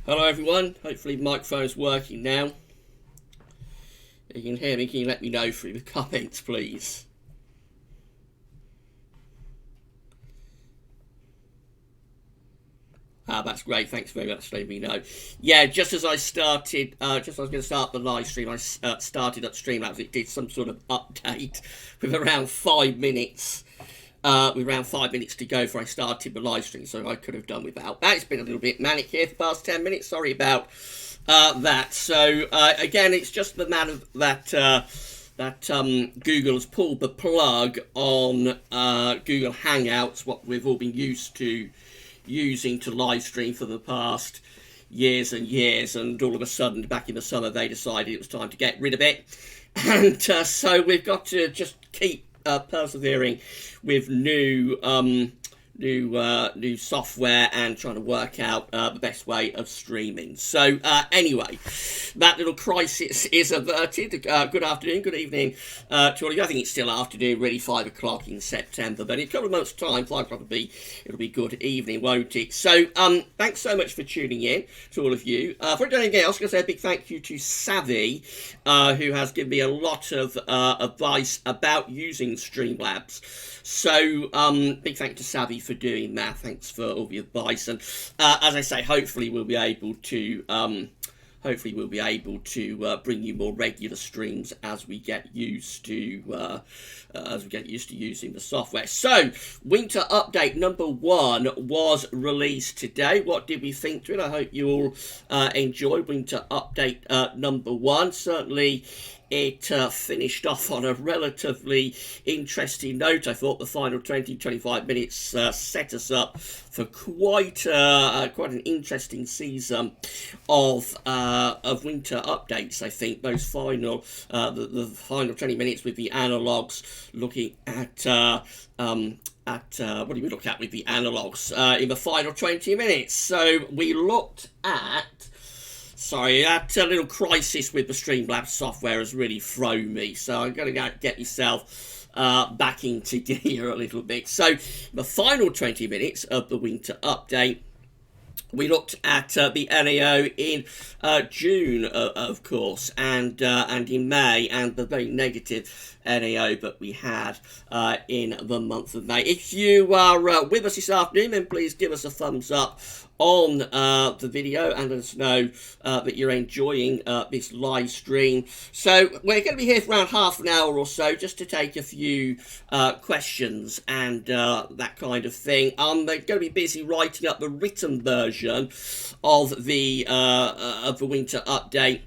Hello everyone, hopefully the microphone's working now. If you can hear me, can you let me know through the comments please? That's great, thanks very much for letting me know. Yeah, just as I started, just as I was going to start the live stream, I started up Streamlabs. It did some sort of update with around 5 minutes. With around 5 minutes to go before I started the live stream, so I could have done without that. It's been a little bit manic here for the past 10 minutes. Sorry about that. So again, it's just the matter that Google has pulled the plug on Google Hangouts, what we've all been used to using to live stream for the past years and years, and all of a sudden back in the summer they decided it was time to get rid of it, and so we've got to just keep persevering with new software and trying to work out the best way of streaming. So anyway, that little crisis is averted. Good afternoon, good evening to all of you. I think it's still afternoon, really 5 o'clock in September, but in a couple of months' time, 5 o'clock it'll be good evening, won't it? So thanks so much for tuning in to all of you. For anything else, I'm going to say a big thank you to Savvy, who has given me a lot of advice about using Streamlabs. So big thank you to Savvy for doing that. Thanks for all the advice, and as I say, hopefully we'll be able to bring you more regular streams as we get used to using the software. So winter update number 1 was released today. What did we think to it? I hope you all enjoyed winter update number 1. Certainly it finished off on a relatively interesting note. I thought the final 20-25 minutes set us up for quite an interesting season of winter updates. I think those final the final 20 minutes with the analogs, looking at what do we look at with the analogs in the final 20 minutes? So we looked at. Sorry, that little crisis with the Streamlabs software has really thrown me, so I'm going to get yourself back into gear a little bit. So, the final 20 minutes of the winter update, we looked at the NAO in June, of course, and in May, and the very negative NAO that we had in the month of May. If you are with us this afternoon, then please give us a thumbs up on the video and let us know that you're enjoying this live stream. So we're going to be here for around half an hour or so just to take a few questions and that kind of thing. I'm going to be busy writing up the written version of the winter update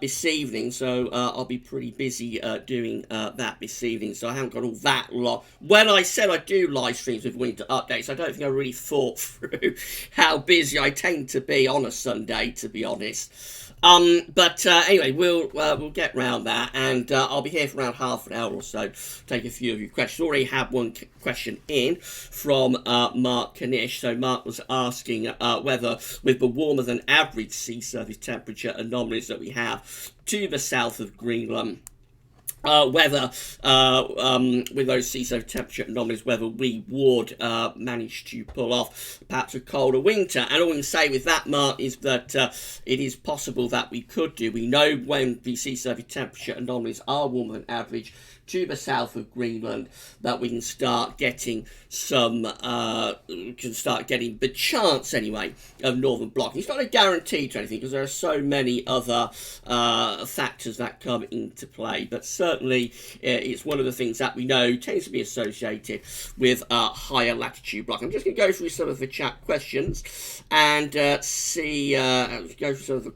this evening, so I'll be pretty busy doing that this evening, so I haven't got all that long. When I said I do live streams with winter updates, I don't think I really thought through how busy I tend to be on a Sunday, to be honest. But anyway, we'll get round that, and I'll be here for around half an hour or so, take a few of your questions. Already had one question in from Mark Kanish. So Mark was asking whether, with the warmer than average sea surface temperature anomalies that we have to the south of Greenland, whether with those sea surface temperature anomalies, whether we would manage to pull off perhaps a colder winter. And all we can say with that, Mark, is that it is possible that we could do. We know when the sea surface temperature anomalies are warmer than average to the south of Greenland, that we can start getting some, the chance anyway of northern blocking. It's not a guarantee to anything because there are so many other factors that come into play, but certainly it's one of the things that we know tends to be associated with higher latitude blocking. I'm just going to go through some of the chat questions and go through some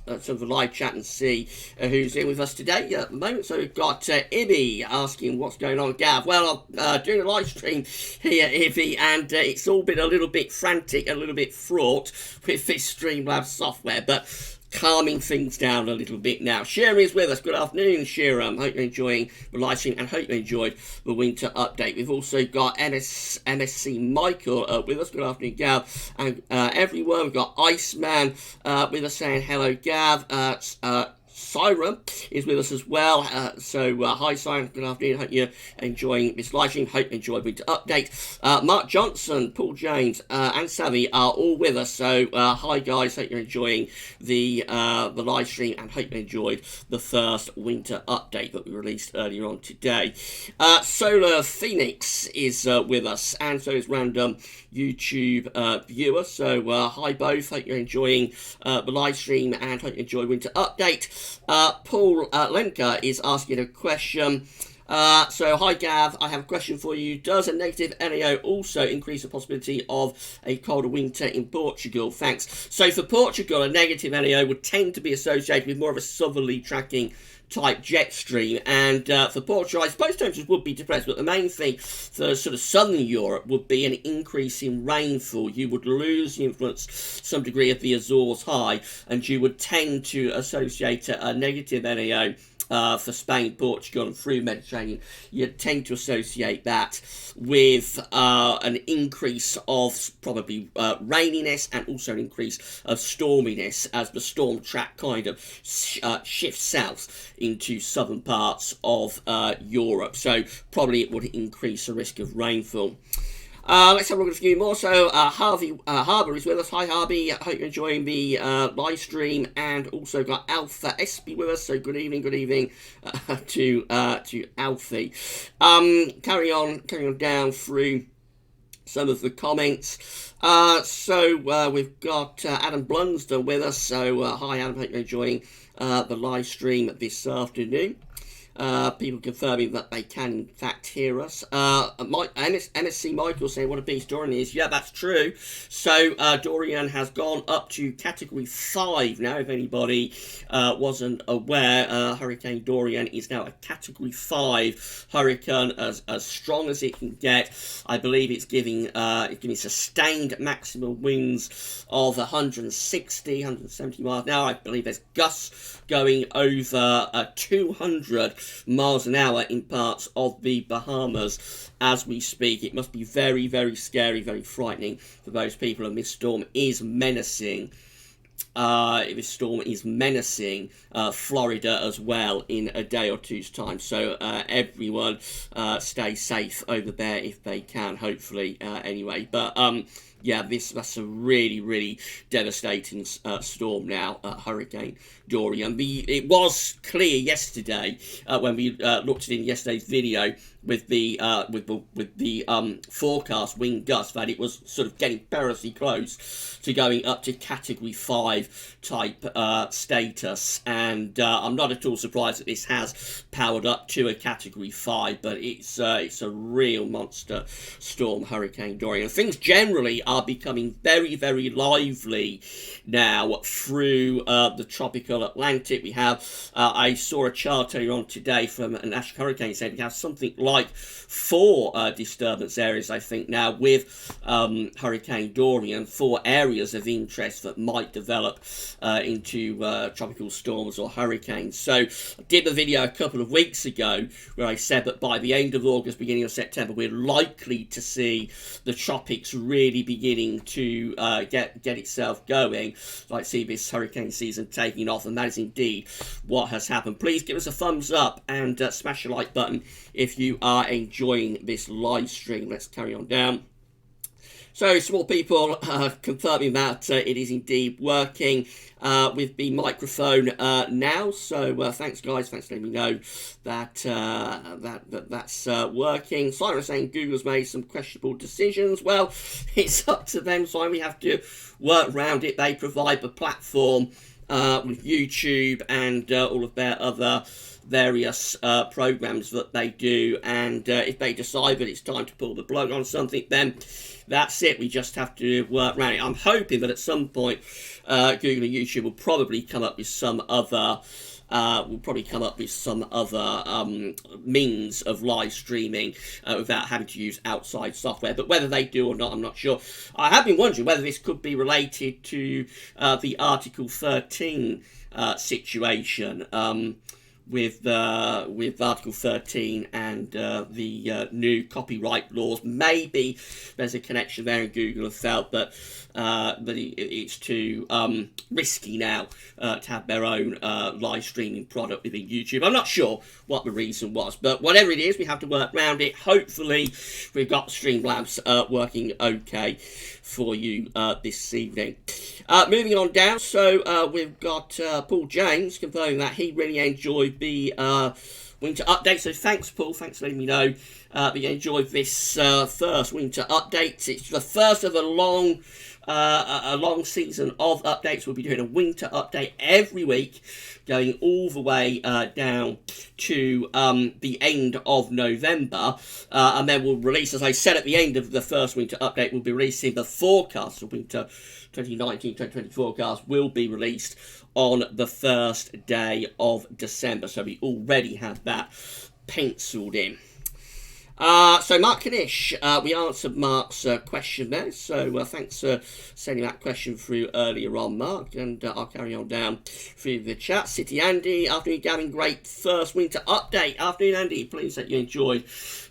of the live chat and see who's in with us today at the moment. So we've got Ibby asking what's going on, Gav. Well, I'm doing a live stream here, Ibby, and it's all been a little bit frantic, a little bit fraught with this Streamlabs software, but calming things down a little bit now. Shira is with us. Good afternoon, Shira. Hope you're enjoying the live stream and hope you enjoyed the winter update. We've also got MSC Michael with us. Good afternoon, Gav. And everyone, we've got Iceman with us saying hello, Gav. Siren is with us as well. Hi Siren, good afternoon. Hope you're enjoying this live stream. Hope you enjoyed Winter Update. Mark Johnson, Paul James, and Savvy are all with us. So hi guys, hope you're enjoying the live stream and hope you enjoyed the first Winter Update that we released earlier on today. Solar Phoenix is with us, and so is Random YouTube viewer. So hi both, hope you're enjoying the live stream and hope you enjoy Winter Update. Paul Lemke is asking a question. So hi Gav, I have a question for you. Does a negative NAO also increase the possibility of a colder winter in Portugal? Thanks. So for Portugal, a negative NAO would tend to be associated with more of a southerly tracking type jet stream, and for Portugal I suppose temperatures would be depressed, but the main thing for sort of southern Europe would be an increase in rainfall. You would lose the influence some degree of the Azores high, and you would tend to associate a negative NAO for Spain, Portugal and through Mediterranean. You tend to associate that with an increase of probably raininess and also an increase of storminess as the storm track kind of shifts south into southern parts of Europe. So probably it would increase the risk of rainfall. Let's have a look at a few more. So Harbour is with us. Hi Harvey, I hope you're enjoying the live stream, and also got Alpha SB with us. So good evening to Alfie. Carry on down through some of the comments. We've got Adam Blunsdon with us. So hi Adam, hope you're enjoying the live stream this afternoon. People confirming that they can in fact hear us. MSC Michael saying what a beast Dorian is. Yeah, that's true. So Dorian has gone up to category 5 now. If anybody wasn't aware, Hurricane Dorian is now a category 5 hurricane, as strong as it can get. I believe it's giving sustained maximum winds of 160, 170 miles an hour. I believe there's gusts going over 200 miles an hour in parts of the Bahamas as we speak. It must be very, very scary, very frightening for those people, and this storm is menacing. Florida as well in a day or two's time. So everyone stay safe over there if they can, hopefully, anyway. But yeah, that's a really, really devastating storm now, Hurricane Dorian. It was clear yesterday when we looked at it in yesterday's video with the forecast wind gusts that it was sort of getting perilously close to going up to category 5 type status, and I'm not at all surprised that this has powered up to a category 5, but it's a real monster storm, Hurricane Dorian. Things generally are becoming very, very lively now through the tropical Atlantic. We have I saw a chart earlier on today from a National Hurricane Centre. We have something like 4 disturbance areas, I think, now with Hurricane Dorian, 4 areas of interest that might develop into tropical storms or hurricanes. So I did a video a couple of weeks ago where I said that by the end of August, beginning of September, we're likely to see the tropics really beginning to get itself going. Like see this hurricane season taking off, and that is indeed what has happened. Please give us a thumbs up and smash the like button if you are enjoying this live stream. Let's carry on down. So small people confirming that it is indeed working with the microphone now. So thanks guys, thanks for letting me know that that's working. Simon saying Google's made some questionable decisions. Well, it's up to them, Simon. We have to work around it. They provide the platform with YouTube and all of their other various programs that they do, and if they decide that it's time to pull the plug on something, then that's it. We just have to work around it. I'm hoping that at some point Google and YouTube will probably come up with some other means of live streaming without having to use outside software. But whether they do or not, I'm not sure. I have been wondering whether this could be related to the Article 13 situation, with Article 13 and the new copyright laws. Maybe there's a connection there, and Google have felt that it's too risky now to have their own live streaming product within YouTube. I'm not sure what the reason was, but whatever it is, we have to work around it. Hopefully, we've got Streamlabs working okay for you this evening. Moving on down, so we've got Paul James confirming that he really enjoyed the winter update. So thanks, Paul. Thanks for letting me know that you enjoyed this first winter update. It's the first of a long season of updates. We'll be doing a winter update every week, going all the way down to the end of November, and then we'll release, as I said at the end of the first winter update, we'll be releasing the forecast. The winter 2019-2020 forecast will be released on the first day of December, so we already have that penciled in. So Mark Kanish, we answered Mark's question there, so thanks for sending that question through earlier on, Mark, and I'll carry on down through the chat. City Andy, afternoon Gavin, great first winter update. Afternoon Andy, please that you enjoyed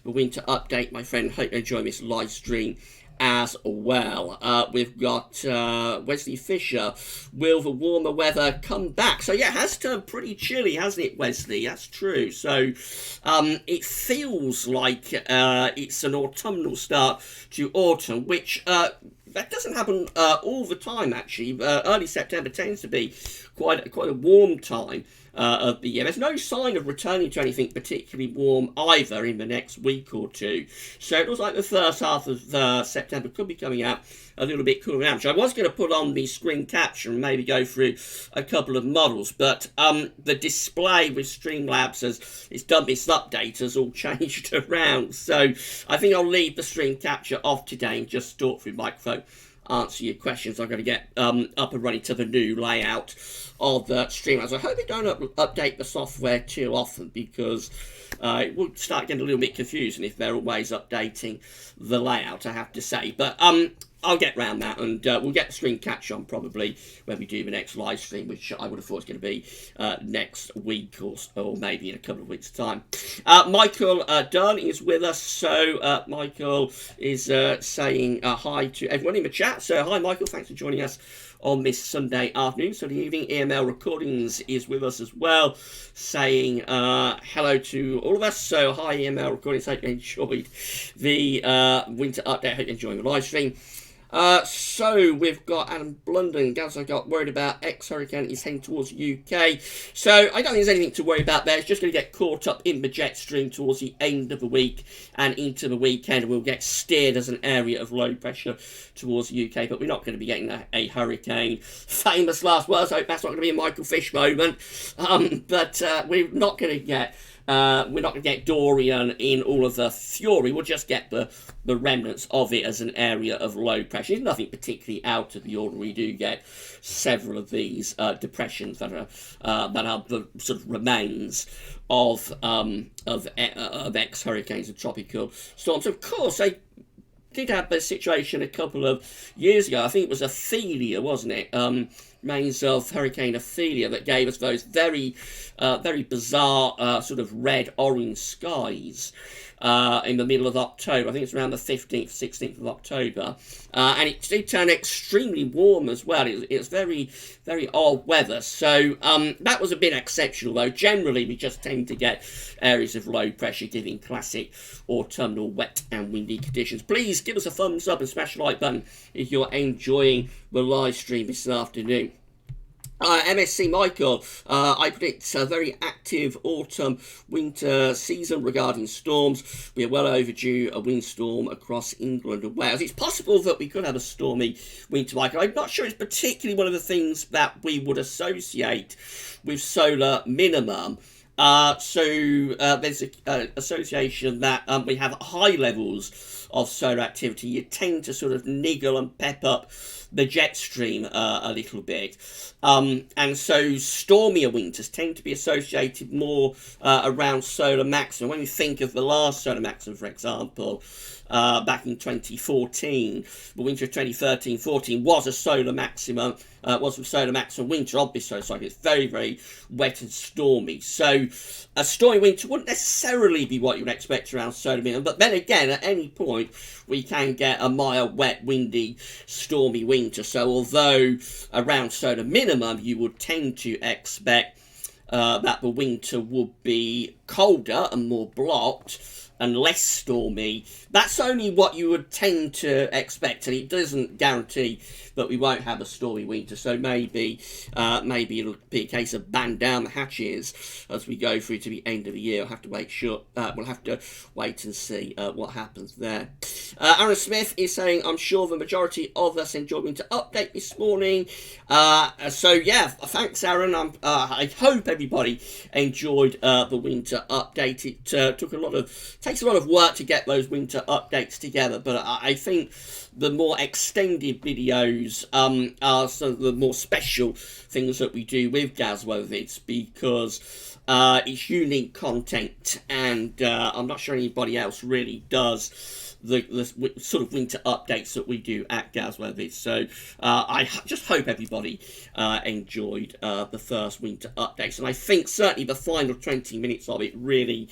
the winter update, my friend. Hope you enjoy this live stream as well. We've got Wesley Fisher. Will the warmer weather come back? So yeah, it has turned pretty chilly, hasn't it, Wesley? That's true. So it feels like it's an autumnal start to autumn, which that doesn't happen all the time, actually. Early September tends to be quite a warm time of the year. There's no sign of returning to anything particularly warm either in the next week or two. So it looks like the first half of September could be coming out a little bit cooler out. So I was going to put on the screen capture and maybe go through a couple of models, but the display with Streamlabs, as it's done this update, has all changed around. So I think I'll leave the screen capture off today and just talk through microphone, answer your questions. I'm going to get up and running to the new layout of the Streamlabs. I hope they don't update the software too often, because it will start getting a little bit confusing if they're always updating the layout, I have to say. But I'll get round that, and we'll get the screen catch on probably when we do the next live stream, which I would have thought was going to be next week or maybe in a couple of weeks' time. Michael Dunn is with us, so Michael is saying hi to everyone in the chat. So hi, Michael, thanks for joining us on this Sunday afternoon. So the evening, EML Recordings is with us as well, saying hello to all of us. So hi, EML Recordings, hope you enjoyed the winter update, hope you're enjoying the live stream. So we've got Adam Blunden. Guys, I got worried about ex-hurricane is heading towards UK. So I don't think there's anything to worry about there. It's just going to get caught up in the jet stream towards the end of the week and into the weekend. We'll get steered as an area of low pressure towards the UK, but we're not going to be getting a hurricane. Famous last words. I hope that's not going to be a Michael Fish moment. But we're not going to get Dorian in all of the fury. We'll just get the remnants of it as an area of low pressure. It's nothing particularly out of the ordinary. We do get several of these depressions that are the sort of remains of ex-hurricanes and tropical storms. Of course, they did have this situation a couple of years ago. I think it was Ophelia, wasn't it? Remains of Hurricane Ophelia that gave us those very bizarre sort of red-orange skies in the middle of October. I think it's around the 15th, 16th of October. And it did turn extremely warm as well. It's very, very odd weather. So that was a bit exceptional, though. Generally, we just tend to get areas of low pressure giving classic autumnal wet and windy conditions. Please give us a thumbs up and smash the like button if you're enjoying the live stream this afternoon. MSC Michael, I predict a very active autumn-winter season regarding storms. We are well overdue a windstorm across England and Wales. It's possible that we could have a stormy winter, Michael. I'm not sure it's particularly one of the things that we would associate with solar minimum. So there's an association that we have high levels of solar activity. You tend to sort of niggle and pep up the jet stream a little bit. And so stormier winters tend to be associated more around solar maximum. When we think of the last solar maximum, for example, back in 2014, the winter of 2013-14 was a solar maximum, was a solar maximum winter, obviously, so it's very, very wet and stormy. So a stormy winter wouldn't necessarily be what you would expect around solar minimum, but then again, at any point, we can get a mild, wet, windy, stormy winter. So although around solar minimum, you would tend to expect that the winter would be colder and more blocked and less stormy, that's only what you would tend to expect, and it doesn't guarantee that we won't have a stormy winter. So maybe it'll be a case of bang down the hatches as we go through to the end of the year. We'll have to wait and see what happens there. Aaron Smith is saying, I'm sure the majority of us enjoyed winter update this morning. So yeah, thanks, Aaron. I hope everybody enjoyed the winter update. It takes a lot of work to get those winter updates together, but I think the more extended videos are some of the more special things that we do with Gazwovids, because it's unique content, and I'm not sure anybody else really does the sort of winter updates that we do at Gazwovids. So I just hope everybody enjoyed the first winter updates, and I think certainly the final 20 minutes of it really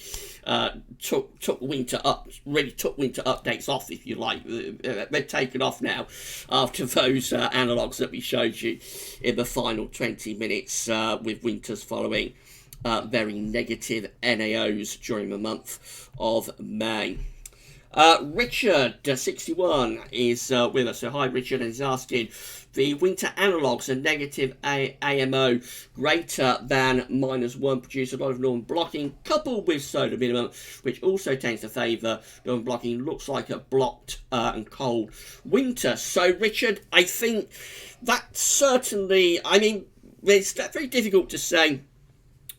took winter updates off, if you like. They've taken off now after those analogues that we showed you in the final 20 minutes, with winters following very negative NAOs during the month of May. Richard, 61, is with us. So hi, Richard, and he's asking, the winter analogues are negative AMO greater than -1 produce a lot of northern blocking, coupled with solar minimum, which also tends to favour northern blocking. Looks like a blocked and cold winter. So, Richard, I think that certainly, I mean, it's very difficult to say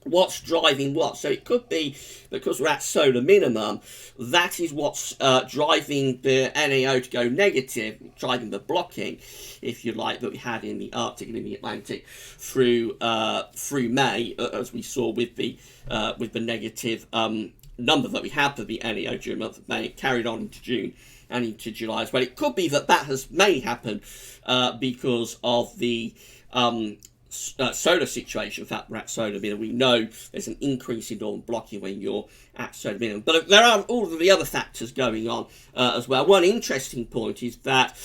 what's driving what. So it could be because we're at solar minimum, that is what's driving the NAO to go negative, driving the blocking, if you like, that we had in the Arctic and in the Atlantic through May, as we saw with the negative number that we had for the NAO during the month of May. It carried on into June and into July as well. It could be that may happen because of the solar situation. In fact, we're at solar minimum. We know there's an increase in northern blocking when you're at solar minimum. But there are all of the other factors going on as well. One interesting point is that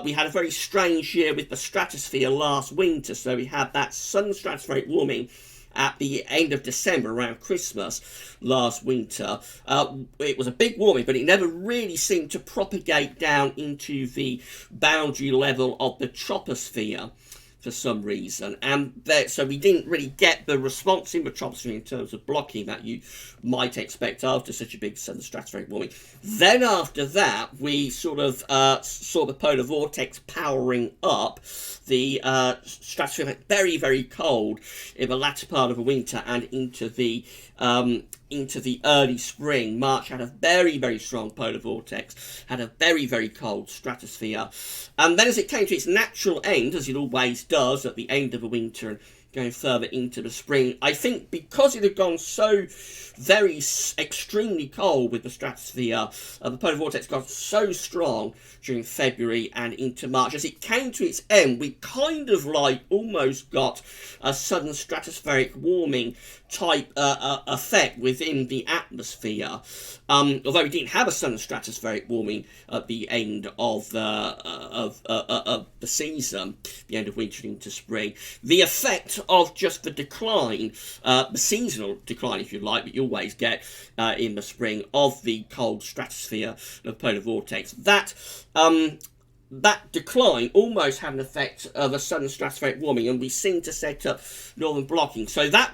we had a very strange year with the stratosphere last winter. So we had that sudden stratospheric warming at the end of December, around Christmas last winter. It was a big warming, but it never really seemed to propagate down into the boundary level of the troposphere for some reason, and so we didn't really get the response in the troposphere in terms of blocking that you might expect after such a big sudden stratospheric warming. Then after that, we sort of saw the polar vortex powering up. The stratosphere went very, very cold in the latter part of the winter and into the early spring. March had a very, very strong polar vortex, had a very, very cold stratosphere. And then as it came to its natural end, as it always does at the end of the winter and going further into the spring, I think because it had gone so very extremely cold with the stratosphere, the polar vortex got so strong during February and into March. As it came to its end, we kind of like almost got a sudden stratospheric warming type effect within the atmosphere. Although we didn't have a sudden stratospheric warming at the end of the season, the end of winter into spring, the effect of just the decline, the seasonal decline, if you like, that you always get in the spring of the cold stratosphere, the polar vortex, that decline almost had an effect of a sudden stratospheric warming, and we seem to set up northern blocking. So that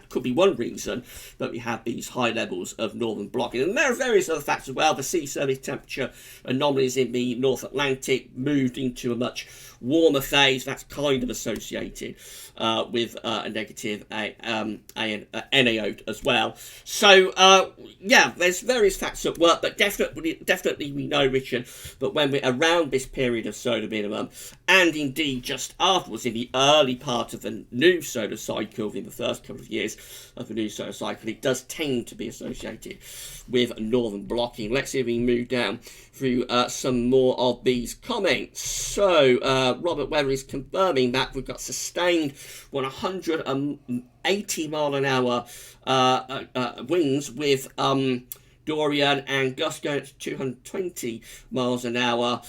could be one reason that we have these high levels of northern blocking. And there are various other factors as well. The sea surface temperature anomalies in the North Atlantic moved into a much warmer phase. That's kind of associated with a negative NAO as well. So yeah, there's various factors at work, but definitely we know, Richard, that when we're around around this period of solar minimum, and indeed just afterwards in the early part of the new solar cycle, in the first couple of years of the new solar cycle, it does tend to be associated with northern blocking. Let's see if we can move down through some more of these comments. So Robert Weather is confirming that we've got sustained 180 mile an hour winds with Dorian and gusts going to 220 miles an hour.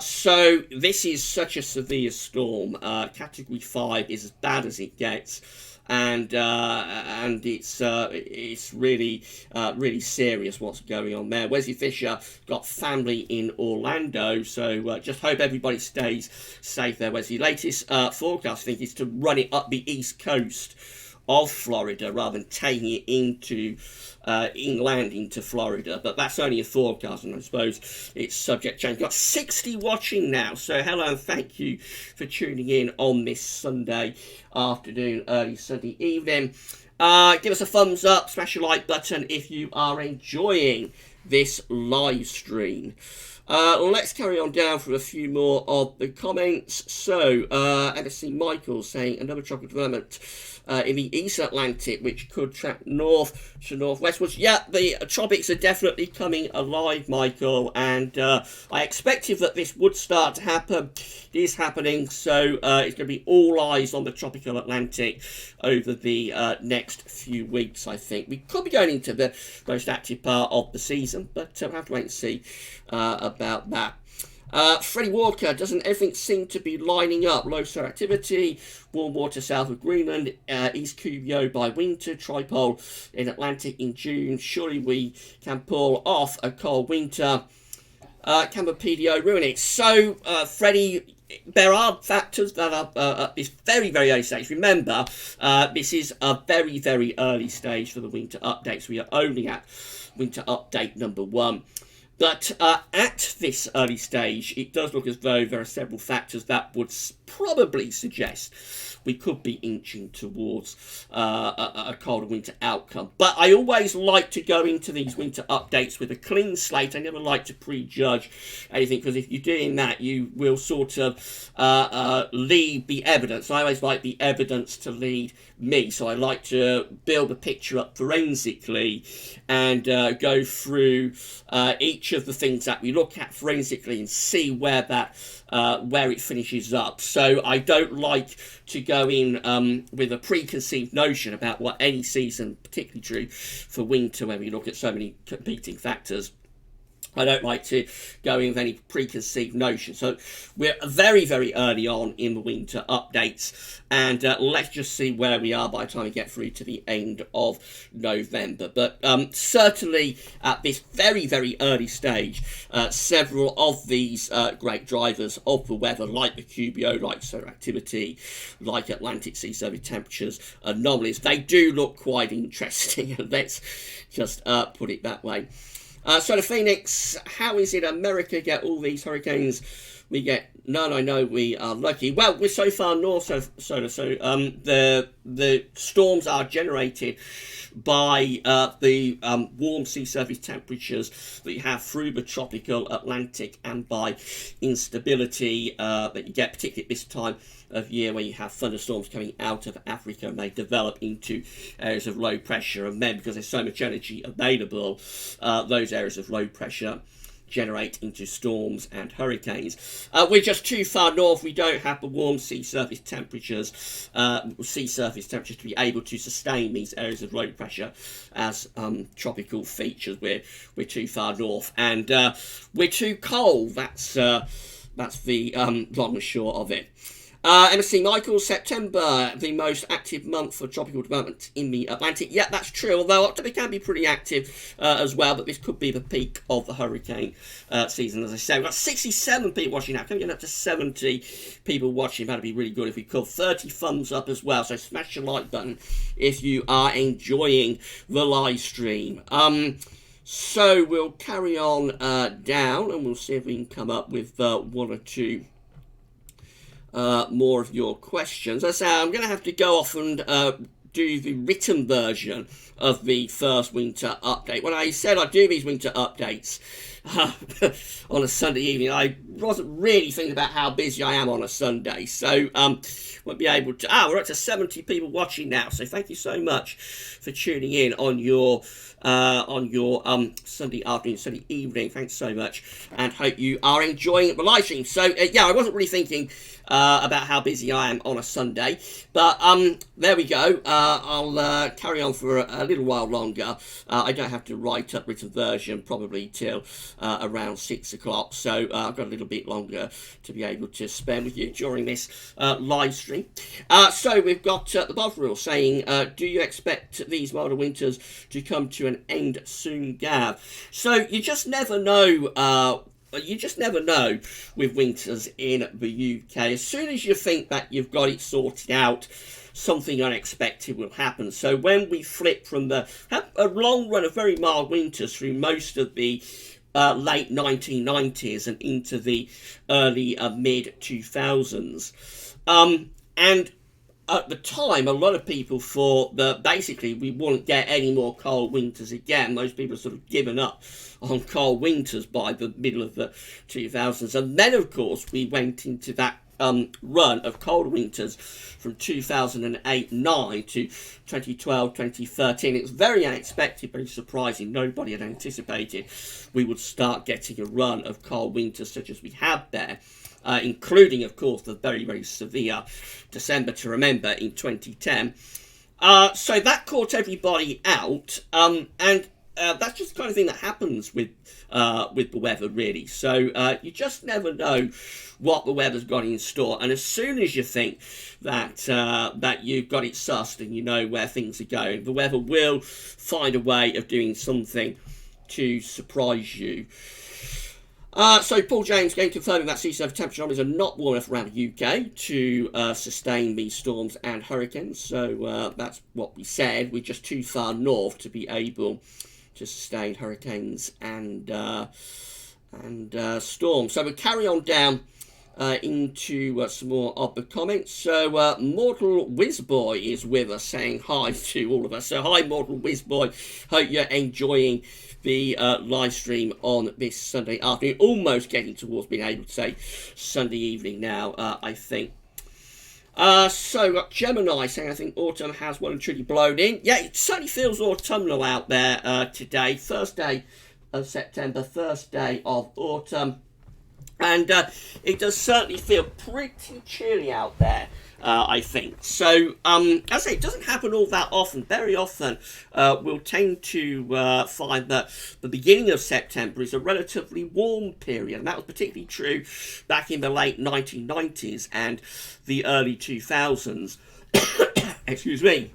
So this is such a severe storm. Category 5 is as bad as it gets. And it's really serious what's going on there. Wesley Fisher got family in Orlando, so just hope everybody stays safe there. Wesley, latest forecast, I think, is to run it up the east coast of Florida rather than taking it into inland into Florida, but that's only a forecast, and I suppose it's subject change. Got 60 watching now, so hello and thank you for tuning in on this Sunday afternoon, early Sunday evening. Give us a thumbs up, smash the like button if you are enjoying this live stream. Let's carry on down for a few more of the comments. So, MSC Michael saying another tropical development in the East Atlantic, which could track north to northwestwards. Yeah, the tropics are definitely coming alive, Michael, and I expected that this would start to happen. It is happening, so it's going to be all eyes on the tropical Atlantic over the next few weeks, I think. We could be going into the most active part of the season, but we'll have to wait and see about that. Freddie Walker, doesn't everything seem to be lining up? Low solar activity, warm water south of Greenland, East Cubio by winter, tripole in Atlantic in June. Surely we can pull off a cold winter. Can PDO ruin it? So, Freddie, there are factors that are at this very, very early stage. Remember, this is a very, very early stage for the winter updates. We are only at winter update number 1. But at this early stage, it does look as though there are several factors that would probably suggest we could be inching towards a colder winter outcome. But I always like to go into these winter updates with a clean slate. I never like to prejudge anything, because if you're doing that, you will sort of lead the evidence. I always like the evidence to lead me, so I like to build a picture up forensically and go through each of the things that we look at forensically and see where that where it finishes up. So I don't like to go in with a preconceived notion about what any season, particularly true for winter when we look at so many competing factors. I don't like to go in with any preconceived notion. So we're very, very early on in the winter updates, and let's just see where we are by the time we get through to the end of November. But certainly at this very, very early stage, several of these great drivers of the weather, like the Cubio, like solar activity, like Atlantic sea surface temperatures, anomalies, they do look quite interesting. Let's just put it that way. So the Phoenix, how is it America get all these hurricanes? We get none. I know we are lucky. Well, we're so far north, so the storms are generated by the warm sea surface temperatures that you have through the tropical Atlantic, and by instability that you get, particularly at this time of year where you have thunderstorms coming out of Africa and they develop into areas of low pressure, and then because there's so much energy available, those areas of low pressure generate into storms and hurricanes. We're just too far north. We don't have the warm sea surface temperatures to be able to sustain these areas of low pressure as tropical features. We're too far north, and we're too cold. That's the long and short of it. MSC Michael, September, the most active month for tropical development in the Atlantic. Yeah, that's true, although October can be pretty active as well, but this could be the peak of the hurricane season, as I say. We've got 67 people watching now. Can we get up to 70 people watching? That'd be really good if we could. 30 thumbs up as well, so smash the like button if you are enjoying the live stream. So we'll carry on down, and we'll see if we can come up with one or two more of your questions. As I say, I'm going to have to go off and do the written version of the first winter update. When I said I do these winter updates on a Sunday evening, I wasn't really thinking about how busy I am on a Sunday, so won't be able to. We're up to 70 people watching now, so thank you so much for tuning in on your Sunday afternoon, Sunday evening. Thanks so much, and hope you are enjoying the live stream. So yeah, I wasn't really thinking about how busy I am on a Sunday, but there we go. I'll carry on for a little while longer. I don't have to write up written version probably till around 6 o'clock, so I've got a little bit longer to be able to spend with you during this live stream. So we've got the Bovril saying, do you expect these milder winters to come to an end soon, Gav? So you just never know. You just never know with winters in the UK. As soon as you think that you've got it sorted out, something unexpected will happen. So when we flip from a long run of very mild winters through most of the late 1990s and into the early mid 2000s, and at the time, a lot of people thought that basically we wouldn't get any more cold winters again. Most people sort of given up on cold winters by the middle of the 2000s. And then, of course, we went into that run of cold winters from 2008-9 to 2012-2013. It was very unexpected, very surprising. Nobody had anticipated we would start getting a run of cold winters such as we had there. Including, of course, the very, very severe December to remember in 2010. So that caught everybody out, and that's just the kind of thing that happens with the weather, really. So you just never know what the weather's got in store, and as soon as you think that that you've got it sussed and you know where things are going, the weather will find a way of doing something to surprise you. So Paul James again confirming that sea surface temperature anomalies are not warm enough around the UK to sustain these storms and hurricanes. So that's what we said. We're just too far north to be able to sustain hurricanes and storms. So we'll carry on down into some more of the comments. So Mortal Whizboy is with us saying hi to all of us. So hi Mortal Whizboy, hope you're enjoying the live stream on this Sunday afternoon. Almost getting towards being able to say Sunday evening now, I think. So got Gemini saying, I think autumn has well and truly blown in. Yeah, it certainly feels autumnal out there today. First day of September, first day of autumn. And it does certainly feel pretty chilly out there, I think. So, as I say, it doesn't happen all that often. Very often, we'll tend to find that the beginning of September is a relatively warm period. And that was particularly true back in the late 1990s and the early 2000s. Excuse me.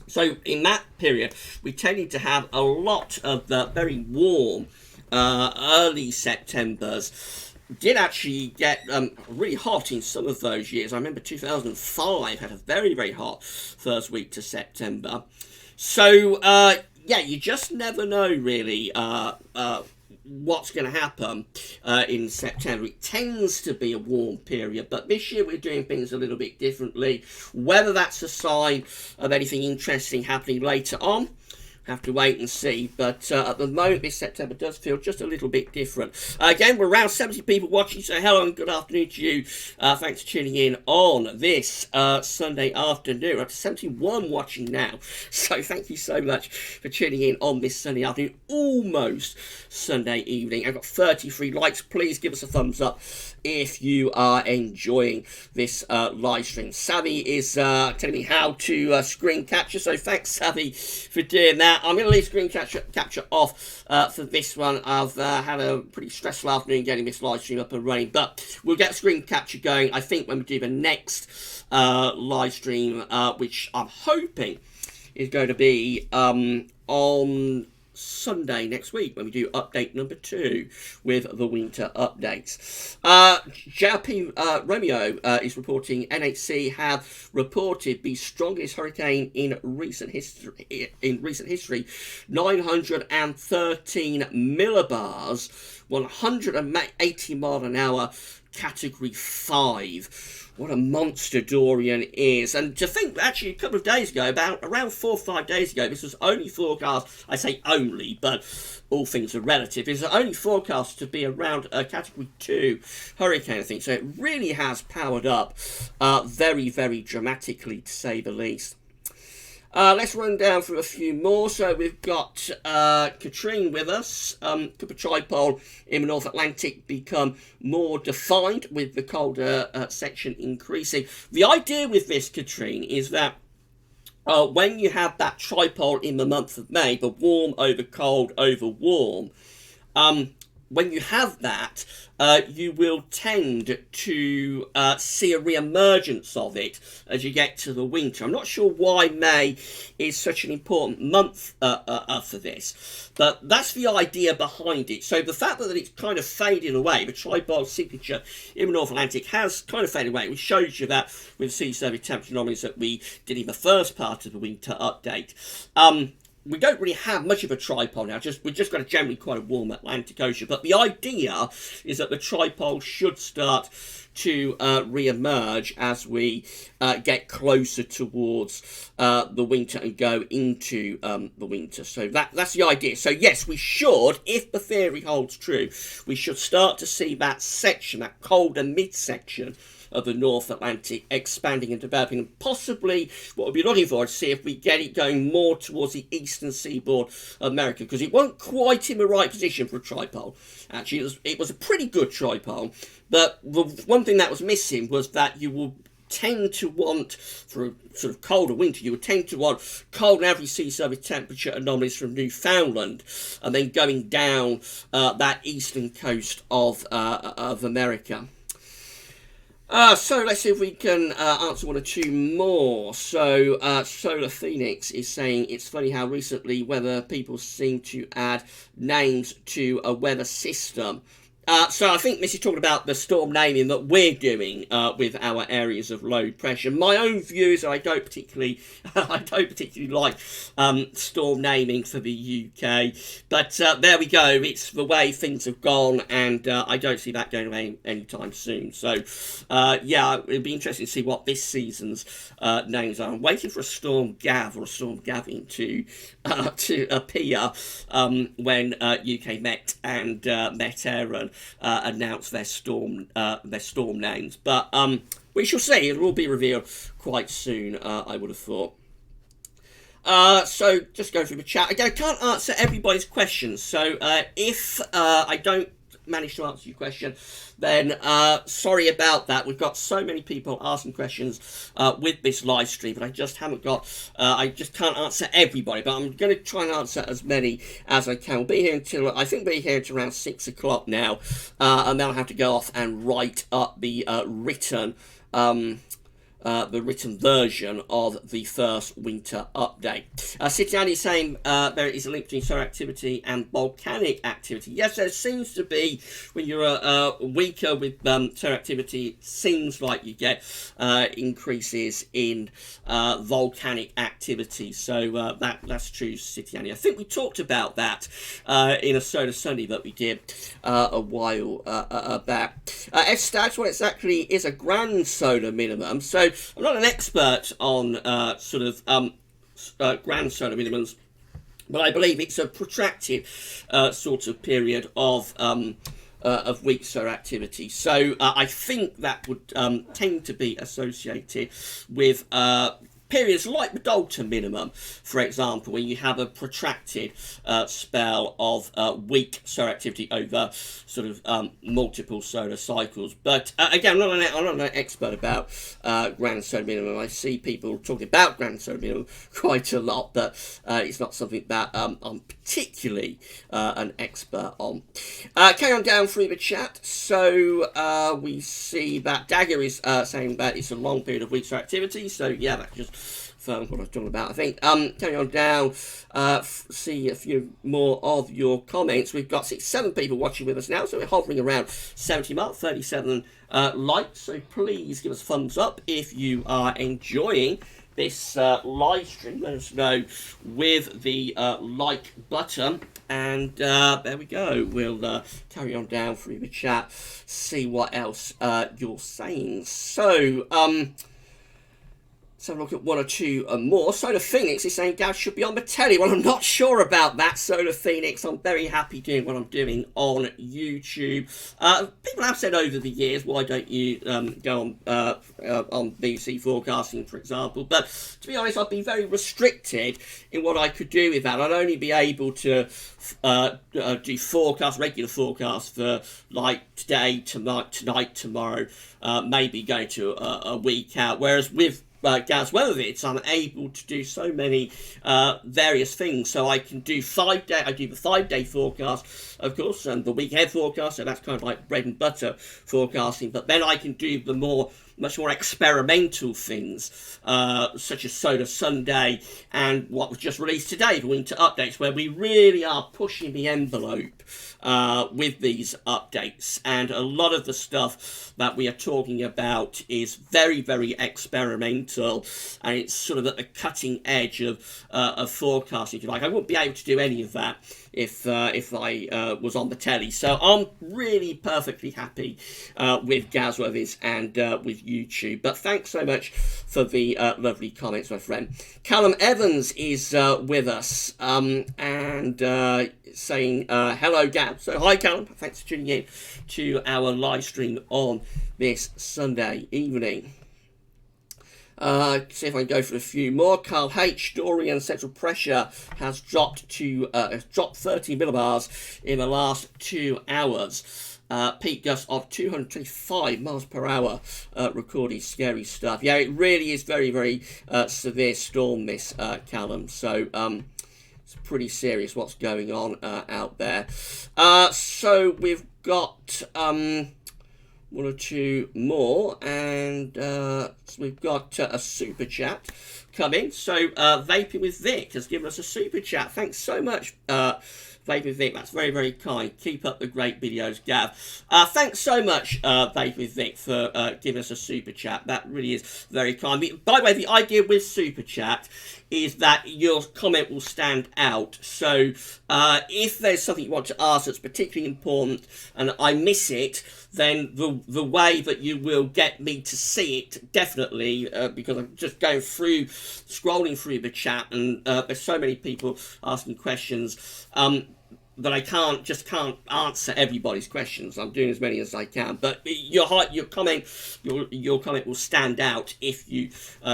So, in that period, we tended to have a lot of the very warm early Septembers. Did actually get really hot in some of those years. I remember 2005 had a very, very hot first week to September. So, yeah, you just never know, really, what's going to happen in September. It tends to be a warm period, but this year we're doing things a little bit differently. Whether that's a sign of anything interesting happening later on, have to wait and see, but at the moment this September does feel just a little bit different. Again, we're around 70 people watching, so hello and good afternoon to you. Thanks for tuning in on this Sunday afternoon. We're up to 71 watching now, so thank you so much for tuning in on this Sunday afternoon, almost Sunday evening. I've got 33 likes. Please give us a thumbs up if you are enjoying this live stream. Savvy is telling me how to screen capture, so thanks Savvy for doing that. I'm going to leave screen capture off for this one. I've had a pretty stressful afternoon getting this live stream up and running, but we'll get screen capture going, I think, when we do the next live stream, which I'm hoping is going to be on Sunday next week when we do update number 2 with the winter updates. JP Romeo is reporting NHC have reported the strongest hurricane in recent history. 913 millibars, 180 mile an hour category 5. What a monster Dorian is. And to think, actually, a couple of days ago, around 4 or 5 days ago, this was only forecast, I say only, but all things are relative, is only forecast to be around a category 2 hurricane, I think. So it really has powered up very, very dramatically, to say the least. Let's run down through a few more. So we've got Katrine with us. Could the tripole in the North Atlantic become more defined with the colder section increasing? The idea with this, Katrine, is that when you have that tripole in the month of May, the warm over cold over warm, when you have that, you will tend to see a re-emergence of it as you get to the winter. I'm not sure why May is such an important month for this, but that's the idea behind it. So the fact that it's kind of fading away, the tripole signature in the North Atlantic has kind of faded away, which shows you that with sea survey temperature anomalies that we did in the first part of the winter update. We don't really have much of a tripole now. We've just got generally quite a warm Atlantic Ocean. But the idea is that the tripole should start to re-emerge as we get closer towards the winter and go into the winter. So that's the idea. So yes, we should, if the theory holds true, we should start to see that section, that colder mid-section of the North Atlantic expanding and developing, and possibly what we'll be looking for is to see if we get it going more towards the eastern seaboard of America, because it wasn't quite in the right position for a tripole. Actually, it was a pretty good tripole, but the one thing that was missing was that you will tend to want, for a sort of colder winter, you would tend to want cold and average sea surface temperature anomalies from Newfoundland, and then going down that eastern coast of America. So let's see if we can answer one or two more. So Solar Phoenix is saying it's funny how recently weather people seem to add names to a weather system. So I think this is talking about the storm naming that we're doing with our areas of low pressure. My own view is I don't particularly like storm naming for the UK, but there we go. It's the way things have gone, and I don't see that going away anytime soon. So yeah, it'd be interesting to see what this season's names are. I'm waiting for a Storm Gav or a Storm Gavin to appear when UK Met and Met Aaron announce their storm names, but we shall see. It will be revealed quite soon, I would have thought. So just go through the chat again. I can't answer everybody's questions, so if I don't manage to answer your question, then sorry about that. We've got so many people asking questions with this live stream, but I just haven't got, I just can't answer everybody, but I'm going to try and answer as many as I can. We'll be here until, I think we'll be here until around 6 o'clock now, and then I'll have to go off and write up the written version of the first winter update. Citiani is saying there is a link between solar activity and volcanic activity. Yes, there seems to be, when you're weaker with solar activity, it seems like you get increases in volcanic activity. So that's true, Citiani. I think we talked about that in a Solar Sunday that we did a while back. F-Stats, what exactly is a grand solar minimum? So I'm not an expert on grand solar minimums, but I believe it's a protracted sort of period of weak solar activity. So I think that would tend to be associated with periods like the Dalton minimum, for example, when you have a protracted spell of weak solar activity over sort of multiple solar cycles. But again, I'm not an expert about grand solar minimum. I see people talking about grand solar minimum quite a lot, but it's not something that I'm particularly an expert on. Carry on down through the chat. So we see that Dagger is saying that it's a long period of weak solar activity. So yeah, that just what I was talking about, I think. Carry on down, see a few more of your comments. We've got 7 people watching with us now, so we're hovering around 70 mark, 37 likes. So please give us a thumbs up if you are enjoying this live stream, let us know with the like button. And there we go. We'll carry on down through the chat, see what else you're saying. So, let's have a look at one or two more. Solar Phoenix is saying Gav should be on the telly. Well, I'm not sure about that, Solar Phoenix. I'm very happy doing what I'm doing on YouTube. People have said over the years, why don't you go on BBC forecasting, for example? But to be honest, I've been very restricted in what I could do with that. I'd only be able to do regular forecasts for like today, tonight, tomorrow, maybe going to a week out. Whereas with Gaz Weathervids, I'm able to do so many various things. So I can do 5 day. I do the 5-day forecast, of course, and the week ahead forecast. So that's kind of like bread and butter forecasting. But then I can do the much more experimental things, such as Solar Sunday and what was just released today, the winter updates, where we really are pushing the envelope with these updates. And a lot of the stuff that we are talking about is very, very experimental, and it's sort of at the cutting edge of forecasting, if you like. I wouldn't be able to do any of that if I was on the telly. So I'm really perfectly happy with Gazworthies and with YouTube. But thanks so much for the lovely comments, my friend. Callum Evans is with us and saying hello, Gaz. So hi, Callum. Thanks for tuning in to our live stream on this Sunday evening. See if I can go for a few more. Carl H. Dorian central pressure has dropped 30 millibars in the last 2 hours. Peak gusts of 225 miles per hour recorded. Scary stuff. Yeah, it really is very, very severe storm, this, Callum. So it's pretty serious what's going on out there. So we've got one or two more, and so we've got a super chat coming. So Vaping with Vic has given us a super chat. Thanks so much, Vaping with Vic. That's very, very kind. Keep up the great videos, Gav. Thanks so much, Vaping with Vic, for giving us a super chat. That really is very kind. By the way, the idea with super chat is that your comment will stand out. So if there's something you want to ask that's particularly important and I miss it, then the way that you will get me to see it, definitely, because I'm just scrolling through the chat, and there's so many people asking questions, that I can't answer everybody's questions. I'm doing as many as I can, but your comment will stand out if you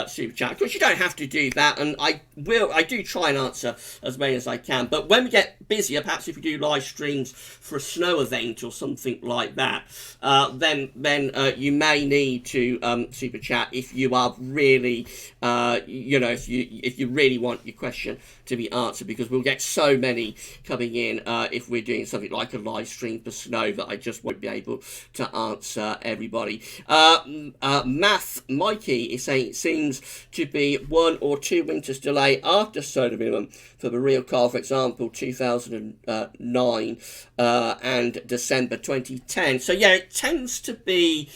super chat. Of course, you don't have to do that, and I do try and answer as many as I can. But when we get busier, perhaps if we do live streams for a snow event or something like that, then you may need to super chat if you are really, if you really want your question to be answered, because we'll get so many coming in if we're doing something like a live stream for snow that I just won't be able to answer everybody. Math Mikey is saying it seems to be 1 or 2 winters delay after solar minimum for the real car, for example, 2009 and December 2010. So yeah, it tends to be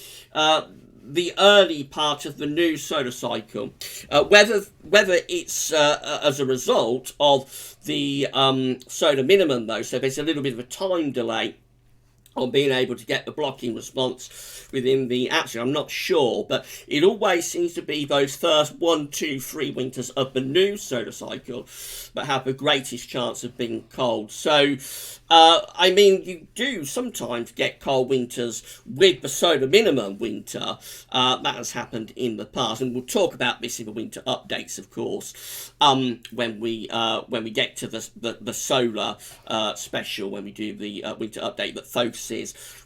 the early part of the new solar cycle, whether it's as a result of the solar minimum, though, so there's a little bit of a time delay on being able to get the blocking response within the atmosphere. I'm not sure, but it always seems to be those first 1, 2, 3 winters of the new solar cycle that have the greatest chance of being cold. So, I mean, you do sometimes get cold winters with the solar minimum winter. That has happened in the past, and we'll talk about this in the winter updates, of course, when we get to the solar special, when we do the winter update that focuses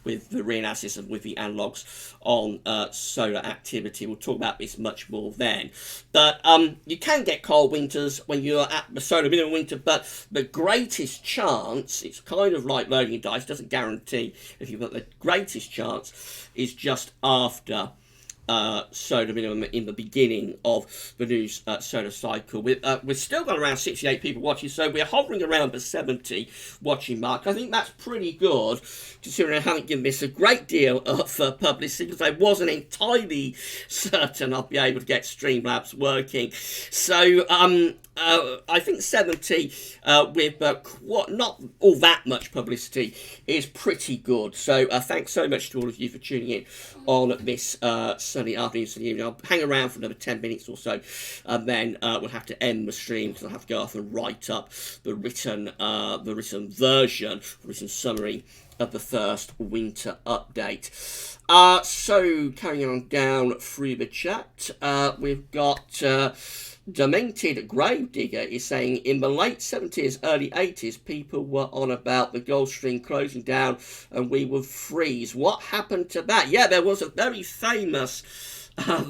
with the reanalysis and with the analogues on solar activity. We'll talk about this much more then. But you can get cold winters when you're at the solar minimum winter, but the greatest chance, it's kind of like loading a dice, doesn't guarantee if you've got the greatest chance, is just after solar minimum in the beginning of the new solar cycle. We've still got around 68 people watching, so we're hovering around the 70 watching mark. I think that's pretty good, considering I haven't given this a great deal of publicity, because I wasn't entirely certain I'd be able to get Streamlabs working. So I think 70 with not all that much publicity is pretty good. So thanks so much to all of you for tuning in on this sunny afternoon, sunny evening. I'll hang around for another 10 minutes or so, and then we'll have to end the stream because I'll have to go off and write up the written version, the written summary of the first winter update. So carrying on down through the chat, we've got Demented Gravedigger is saying, in the late 70s, early 80s, people were on about the Gulf Stream closing down and we would freeze. What happened to that? Yeah, there was a very famous scare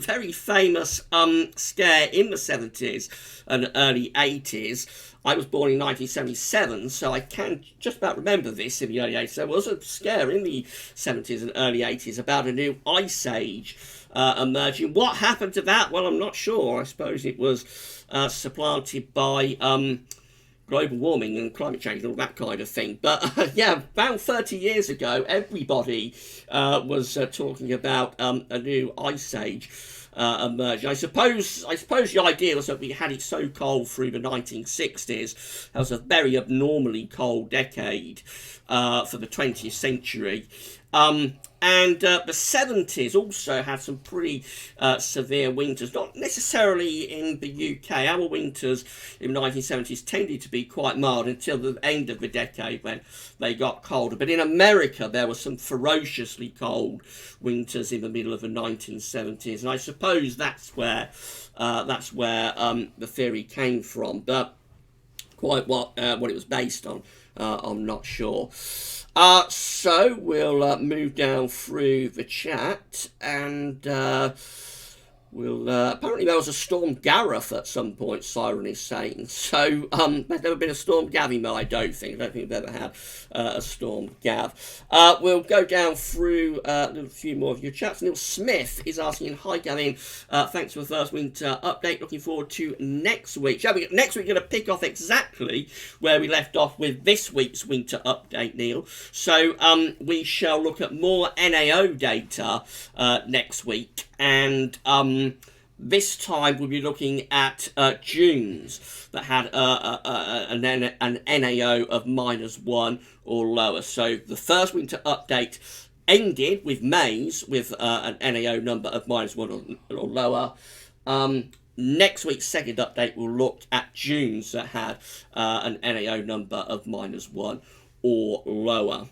in the 70s and early 80s. I was born in 1977, so I can just about remember this in the early 80s. There was a scare in the 70s and early 80s about a new ice age emerging. What happened to that? Well, I'm not sure. I suppose it was supplanted by global warming and climate change and all that kind of thing. But yeah, about 30 years ago, everybody was talking about a new ice age emerging. I suppose the idea was that we had it so cold through the 1960s. That was a very abnormally cold decade for the 20th century. And the 70s also had some pretty severe winters, not necessarily in the UK. Our winters in the 1970s tended to be quite mild until the end of the decade when they got colder. But in America, there were some ferociously cold winters in the middle of the 1970s. And I suppose that's where the theory came from. But quite what it was based on, I'm not sure. So we'll move down through the chat, and we'll apparently there was a Storm Gareth at some point, Siren is saying. So there's never been a Storm Gav email, I don't think we've ever had a Storm Gav. We'll go down through a few more of your chats. Neil Smith is asking, hi Gavin, thanks for the first winter update, looking forward to next week. Next week we're going to pick off exactly where we left off with this week's winter update, Neil. So we shall look at more NAO data next week, and this time we'll be looking at June's that had an NAO of -1 or lower. So the first winter update ended with May's with an NAO number of -1 or lower. Next week's second update will look at June's that had an NAO number of -1 or lower.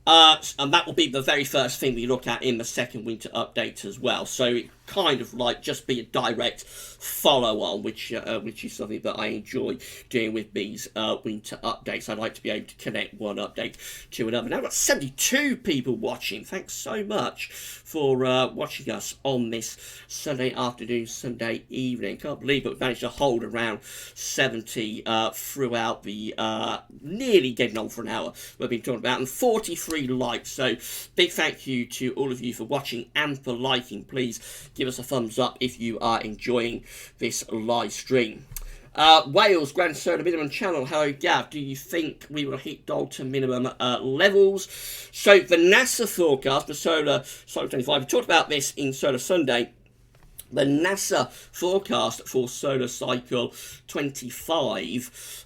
And that will be the very first thing we look at in the second winter update as well. So it kind of like just be a direct follow-on, which is something that I enjoy doing with these winter updates. I'd like to be able to connect one update to another. Now I've got 72 people watching. Thanks so much for watching us on this Sunday afternoon, Sunday evening. Can't believe it, we managed to hold around 70 throughout the nearly getting on for an hour we've been talking about, and 43 likes. So big thank you to all of you for watching and for liking. Please give us a thumbs up if you are enjoying this live stream. Wales Grand Solar Minimum Channel. Hello Gav, do you think we will hit Dalton minimum levels? So the NASA forecast for Solar Cycle 25, we talked about this in Solar Sunday. The NASA forecast for Solar Cycle 25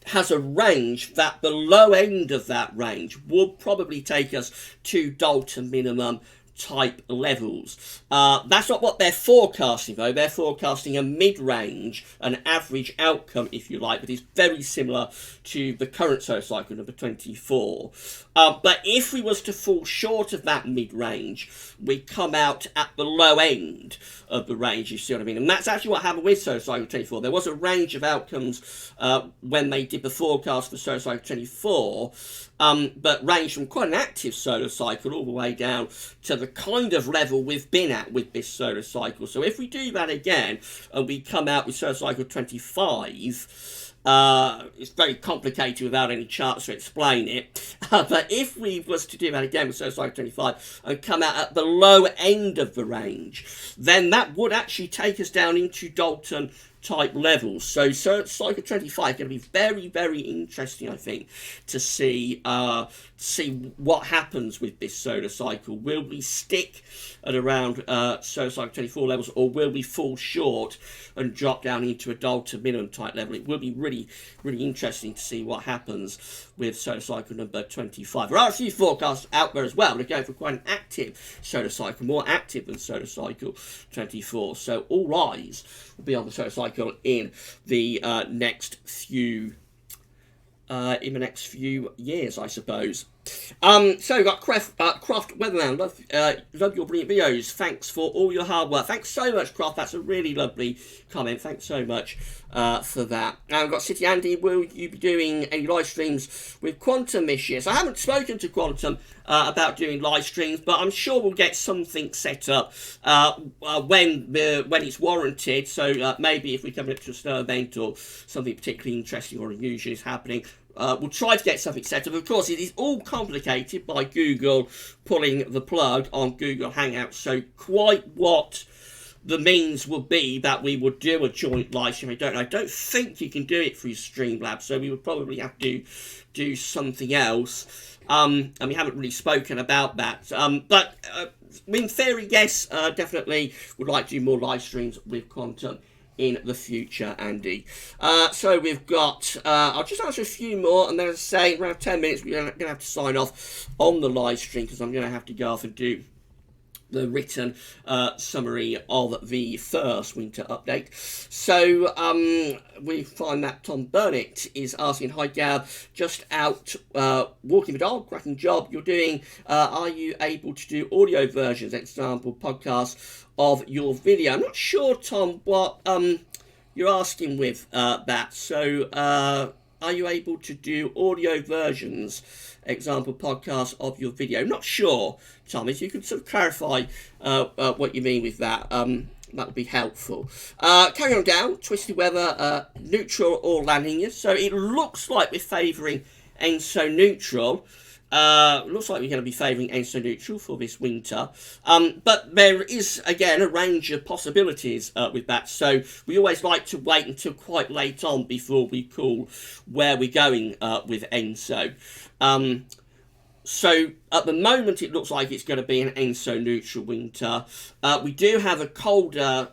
has a range that the low end of that range would probably take us to Dalton minimum type levels. That's not what they're forecasting though. They're forecasting a mid-range, an average outcome if you like, but it's very similar to the current solar cycle number 24. But if we was to fall short of that mid-range, we come out at the low end of the range, you see what I mean? And that's actually what happened with solar cycle 24. There was a range of outcomes when they did the forecast for solar cycle 24, but ranged from quite an active solar cycle all the way down to the kind of level we've been at with this solar cycle. So if we do that again and we come out with solar cycle 25, It's very complicated without any charts to explain it. But if we was to do that again with Solar Cycle 25 and come out at the low end of the range, then that would actually take us down into Dalton type levels. So cycle 25 is going to be very, very interesting, I think, to see what happens with this solar cycle. Will we stick at around solar cycle 24 levels, or will we fall short and drop down into a Dalton minimum type level? It will be really, really interesting to see what happens with solar cycle number 25. There are a few forecasts out there as well. They're going for quite an active solar cycle, more active than solar cycle 24. So all eyes will be on the solar cycle in the next few years, I suppose. So we've got Croft Weatherman. Love your brilliant videos. Thanks for all your hard work. Thanks so much, Croft. That's a really lovely comment. Thanks so much for that. And we've got City Andy. Will you be doing any live streams with Quantum this year? So I haven't spoken to Quantum about doing live streams, but I'm sure we'll get something set up when it's warranted. So maybe if we come up to a snow event or something particularly interesting or unusual is happening, we'll try to get something set up. Of course, it is all complicated by Google pulling the plug on Google Hangouts. So quite what the means would be that we would do a joint live stream, I don't know. I don't think you can do it through Streamlabs, so we would probably have to do something else. And we haven't really spoken about that. But in theory, yes, definitely would like to do more live streams with Quantum in the future, Andy. So we've got, I'll just answer a few more, and then as I say, around 10 minutes, we're going to have to sign off on the live stream, because I'm going to have to go off and do the written summary of the first winter update. So we find that Tom Burnett is asking, hi Gab, just out walking the dog, cracking job you're doing, are you able to do audio versions, example podcasts of your video? I'm not sure, Tom, what you're asking with that. So are you able to do audio versions, example podcasts of your video? I'm not sure, Tom. If you could sort of clarify what you mean with that, that would be helpful. Carrying on down, twisted weather, neutral or La Nina. So it looks like we're favouring ENSO neutral. Looks like we're going to be favouring ENSO neutral for this winter. But there is, again, a range of possibilities with that. So we always like to wait until quite late on before we call where we're going with ENSO. So at the moment, it looks like it's going to be an ENSO neutral winter. We do have colder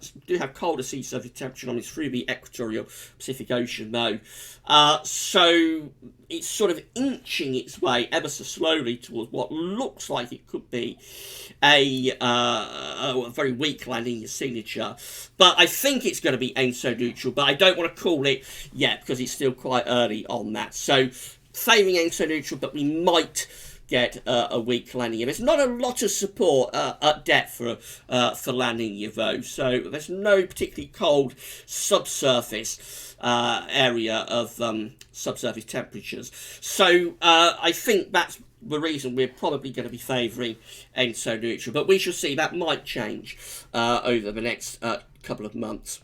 sea surface temperature on this through the equatorial Pacific Ocean, though. So it's sort of inching its way ever so slowly towards what looks like it could be a very weak La Nina signature. But I think it's going to be ENSO neutral, but I don't want to call it yet because it's still quite early on that. So favouring ENSO neutral, but we might get a weak La Nina. There's not a lot of support at depth for La Nina, though, so there's no particularly cold subsurface area of subsurface temperatures. So I think that's the reason we're probably going to be favouring ENSO neutral, but we shall see. That might change over the next couple of months.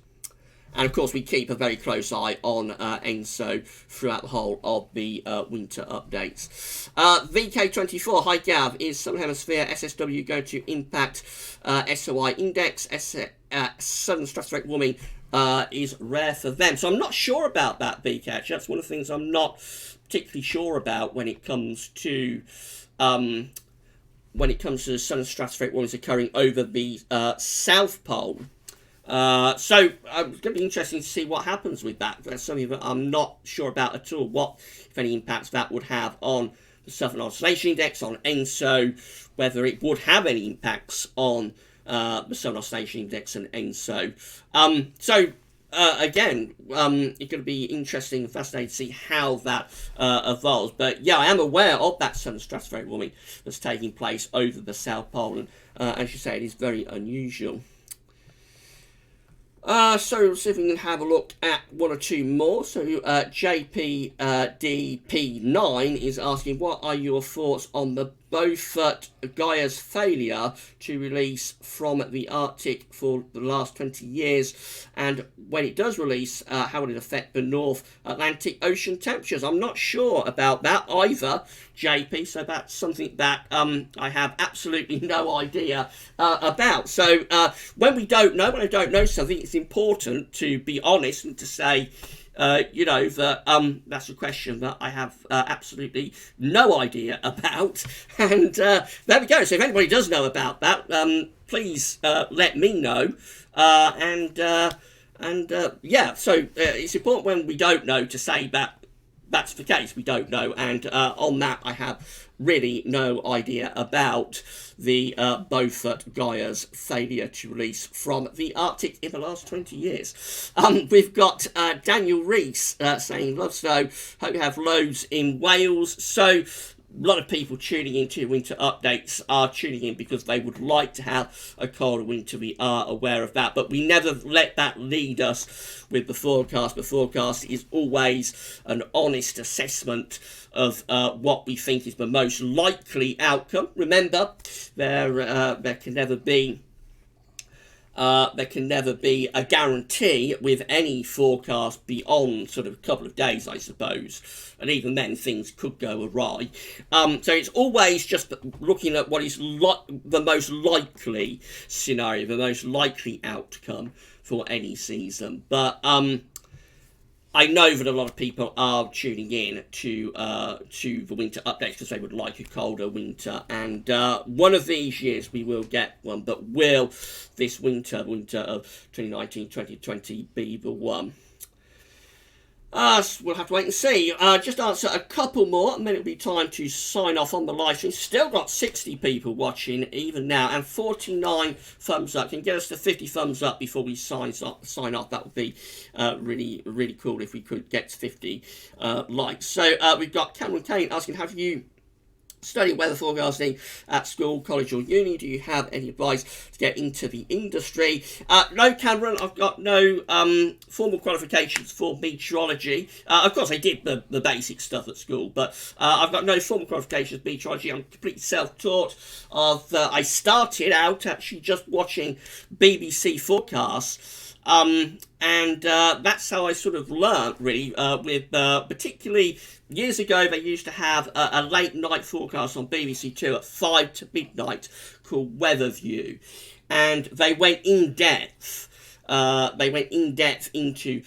And of course, we keep a very close eye on ENSO throughout the whole of the winter updates. VK24, hi Gav, is Southern Hemisphere SSW going to impact SOI index? Southern stratospheric warming is rare for them. So I'm not sure about that, VK. Actually, that's one of the things I'm not particularly sure about when it comes to southern stratospheric warming occurring over the South Pole. So it's going to be interesting to see what happens with that. That's something that I'm not sure about at all, what, if any, impacts that would have on the Southern Oscillation Index, on ENSO, whether it would have any impacts on the Southern Oscillation Index and ENSO. Again, it's going to be interesting and fascinating to see how that evolves. But yeah, I am aware of that southern stratospheric warming that's taking place over the South Pole, and as you say, it is very unusual. So let's see if we can have a look at one or two more. So JPDP9 is asking, what are your thoughts on the Beaufort Gyre's failure to release from the Arctic for the last 20 years, and when it does release, how will it affect the North Atlantic Ocean temperatures? I'm not sure about that either, JP, so that's something that I have absolutely no idea about. So when I don't know something, it's important to be honest and to say, that that's a question that I have absolutely no idea about. And there we go. So if anybody does know about that, please let me know. So it's important when we don't know to say that that's the case. We don't know. And on that, I have really no idea about the Beaufort Gyre's failure to release from the Arctic in the last 20 years. We've got Daniel Rees saying, love snow, hope you have loads in Wales. So a lot of people tuning into winter updates are tuning in because they would like to have a colder winter. We are aware of that, but we never let that lead us with the forecast. The forecast is always an honest assessment of what we think is the most likely outcome. Remember, there can never be a guarantee with any forecast beyond sort of a couple of days, I suppose. And even then, things could go awry. So it's always just looking at what is the most likely scenario, the most likely outcome for any season. But I know that a lot of people are tuning in to the winter updates because they would like a colder winter, and one of these years we will get one. But will this winter of 2019-2020, be the one? We'll have to wait and see. Just answer a couple more, and then it'll be time to sign off on the live stream. Still got 60 people watching even now, and 49 thumbs up. Can you get us to 50 thumbs up before we sign off? That would be really, really cool if we could get to 50 likes. So we've got Cameron Kane asking, have you study weather forecasting at school, college or uni? Do you have any advice to get into the industry? No, Cameron, I've got no formal qualifications for meteorology. Of course, I did the basic stuff at school, but I've got no formal qualifications in meteorology. I'm completely self-taught. I started out actually just watching BBC forecasts. And that's how I sort of learnt, really, with particularly years ago they used to have a late night forecast on BBC Two at 5 to midnight called Weather View, and they went in depth. Into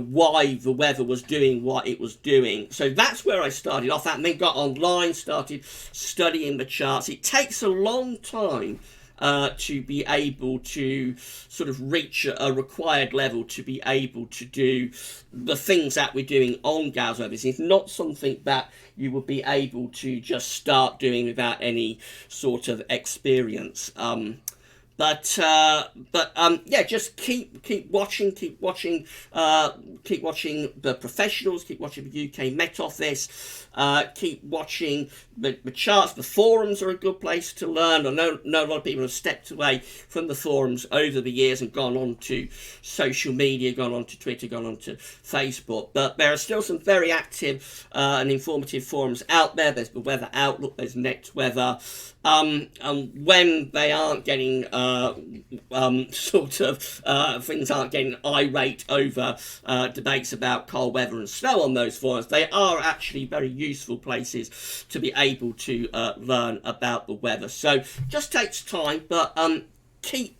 why the weather was doing what it was doing. So that's where I started off at, and then got online, started studying the charts. It takes a long time to be able to sort of reach a required level to be able to do the things that we're doing on Gauss weather. It's not something that you would be able to just start doing without any sort of experience. Just keep watching the professionals, keep watching the UK Met Office, keep watching the charts. The forums are a good place to learn. I know a lot of people have stepped away from the forums over the years and gone on to social media, gone on to Twitter, gone on to Facebook, but there are still some very active and informative forums out there. There's the Weather Outlook, there's Next Weather. When they aren't getting things aren't getting irate over debates about cold weather and snow on those forums, they are actually very useful places to be able to learn about the weather. So just takes time, but keep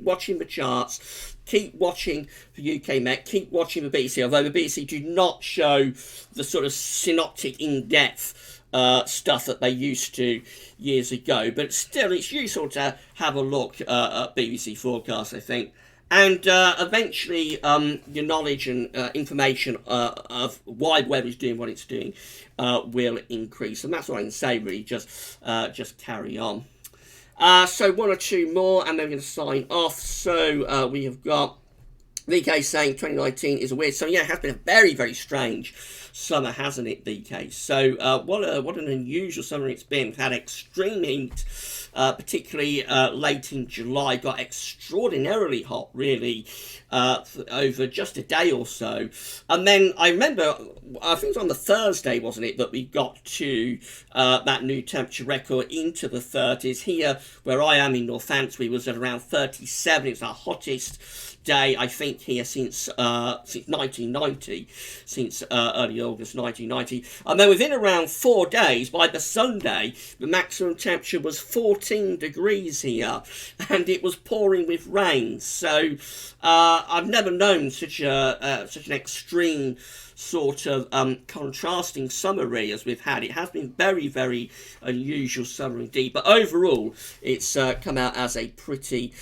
watching the charts. Keep watching the UK Met, keep watching the BBC, although the BBC do not show the sort of synoptic in-depth stuff that they used to years ago, but still it's useful to have a look at BBC forecasts, I think, and eventually your knowledge and information of why the weather is doing what it's doing will increase, and that's what I can say, really. Just carry on. So one or two more, and then we're going to sign off. So we have got VK saying 2019 is a weird summer. Yeah, it has been a very, very strange summer, hasn't it, VK? So what an unusual summer it's been. We've had extreme heat, particularly late in July. Got extraordinarily hot, really, over just a day or so. And then I remember, I think it was on the Thursday, wasn't it, that we got to that new temperature record into the 30s. Here, where I am in Northampton, was at around 37. It's our hottest day, I think, here since 1990, since early August 1990. And then within around 4 days, by the Sunday, the maximum temperature was 14 degrees here, and it was pouring with rain. So I've never known such an extreme sort of contrasting summer really as we've had. It has been very, very unusual summer indeed, but overall it's come out as a pretty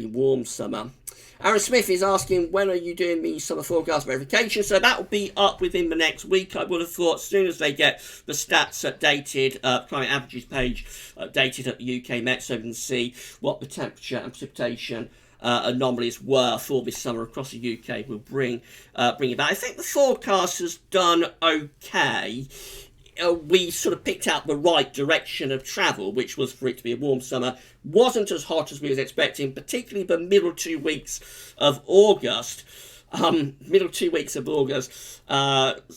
warm summer. Aaron Smith is asking, when are you doing the summer forecast verification? So that will be up within the next week, I would have thought, as soon as they get the stats updated, climate averages page updated at the UK Met, so we can see what the temperature and precipitation anomalies were for this summer across the UK. Will bring about. I think the forecast has done okay. We sort of picked out the right direction of travel, which was for it to be a warm summer. Wasn't as hot as we was expecting, particularly the middle 2 weeks of August. Middle 2 weeks of August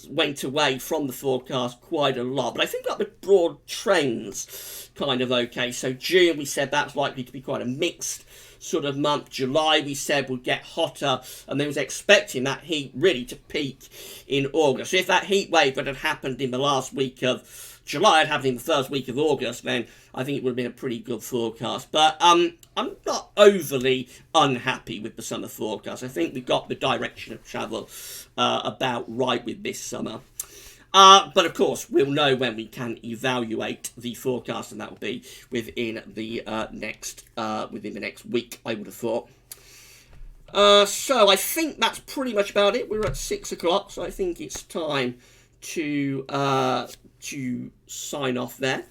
went away from the forecast quite a lot. But I think that the broad trends kind of okay. So June, we said that's likely to be quite a mixed sort of month. July, we said, would get hotter, and then was expecting that heat really to peak in August. So if that heat wave had happened in the last week of July, had happened in the first week of August, then I think it would have been a pretty good forecast. But I'm not overly unhappy with the summer forecast. I think we got the direction of travel about right with this summer. But of course, we'll know when we can evaluate the forecast, and that will be within the next week, I would have thought. So I think that's pretty much about it. We're at 6 o'clock, so I think it's time to sign off there.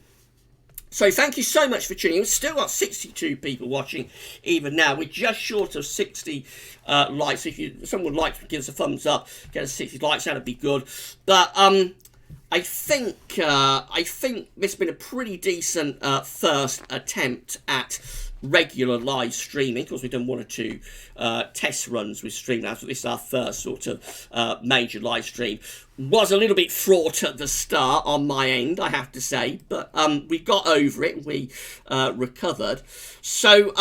So thank you so much for tuning in. We've still got 62 people watching even now. We're just short of 60 likes. If someone would like to give us a thumbs up, get us 60 likes, that'd be good. But I think this has been a pretty decent first attempt at regular live streaming. Of course, we've done 1 or 2 test runs with Streamlabs, but this is our first sort of major live stream. Was a little bit fraught at the start on my end, I have to say, but we got over it. We recovered. So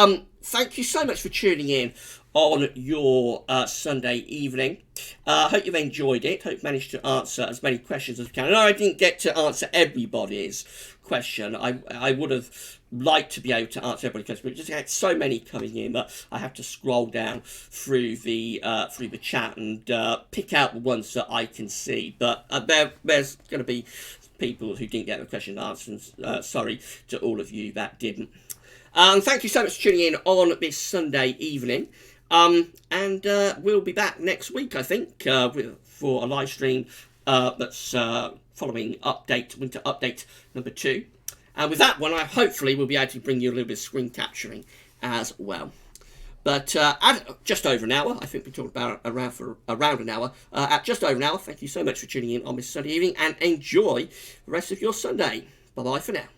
thank you so much for tuning in on your Sunday evening. Hope you've enjoyed it. Hope you managed to answer as many questions as we can. I know I didn't get to answer everybody's question. I would have liked to be able to answer everybody's question, but just had so many coming in that I have to scroll down through the chat and pick out the ones that I can see. But there's going to be people who didn't get the question answered. Sorry to all of you that didn't. Thank you so much for tuning in on this Sunday evening. And we'll be back next week, I think, for a live stream that's following winter update number 2. And with that one, I hopefully will be able to bring you a little bit of screen capturing as well. But at just over an hour, I think we talked about around an hour. At just over an hour, thank you so much for tuning in on this Sunday evening, and enjoy the rest of your Sunday. Bye-bye for now.